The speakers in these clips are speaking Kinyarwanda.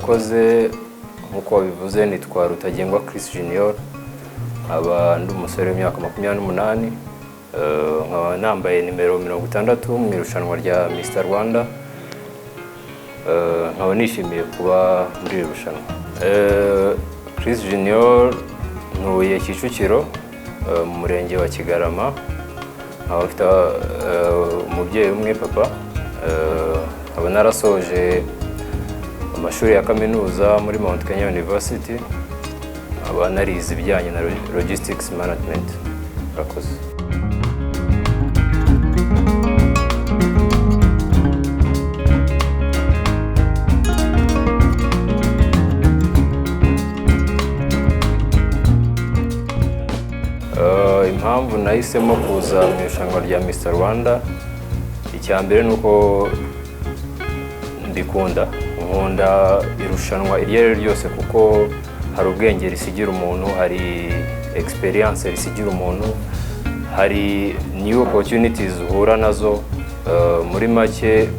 murakoze nkuko bivuze nitwa Rutagengwa Chris Junior aba ndi umusore w'imyaka 28 nkaba nambaye nimero 60 mu irushanwa rya Mr Rwanda nkaba nishimiye kuba muri iri rushanwa. Chris Junior ntuye Kicukiro mu murenge wa Kigarama, nkaba mfite umubyeyi umwe papa, nkaba narasoje amashuri ya kaminuza muri Mount Kenya University, aba narize ibijyanye na logistics management. Murakoze. Impamvu nahisemo kuza mu irushanwa rya Mr Rwanda, icyambere nuko nkunda irushanwa iryo ryose kuko hari ubwenge risigira umuntu, hari experience risigira umuntu, hari new opportunities uhura nazo. Muri make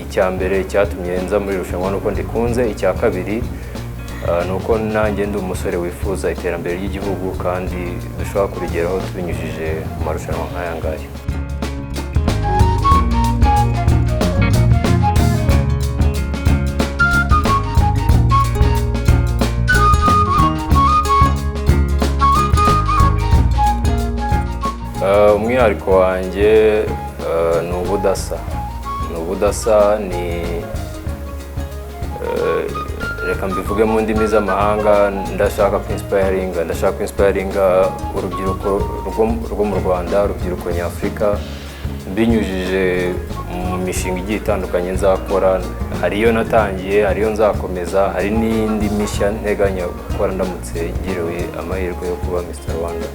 icyambere cyatumye nza muri irushanwa nuko ndikunze, icya kabiri nuko nanjye ndi umusore wifuza iterambere ry'igihugu kandi dushobora kurigeraho tubinyujije mu marushanwa nk'aya ngaya. Umwihariko wanjye ni ubudasa, reka mbivuge mu ndimi z'amahanga, ndashaka kwinspiringa urubyiruko rwo mu Rwanda, urubyiruko nyafurika, mbinyujije mu mishinga igiye itandukanye nzakora. Hariyo natangiye, hariyo nzakomeza, hari n'indi mishya nteganya gukora ndamutse ngiriwe amahirwe yo kuba Mr Rwanda.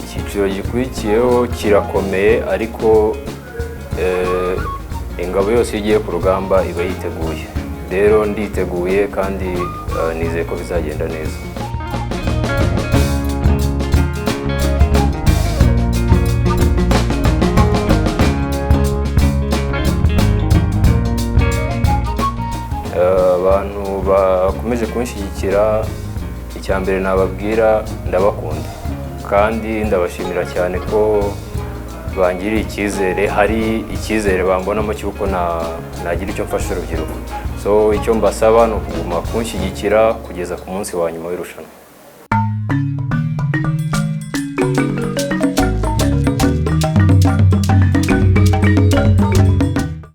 Icyiciro gikurikiyeho kirakomeye, ariko ingabo yose igiye ku rugamba iba yiteguye. Rero nditeguye kandi nizeye ko bizagenda neza. Abantu bakomeje kunshyigikira, icyambere nababwira ndabakunda kandi ndabashimira cyane ko bangiriye icyizere, hari icyizere bambonamo cy'uko nagira icyo mfasha urubyiruko. So icyo mbasaba ni ukuguma kunshyigikira kugeza ku munsi wa nyuma w'irushanwa.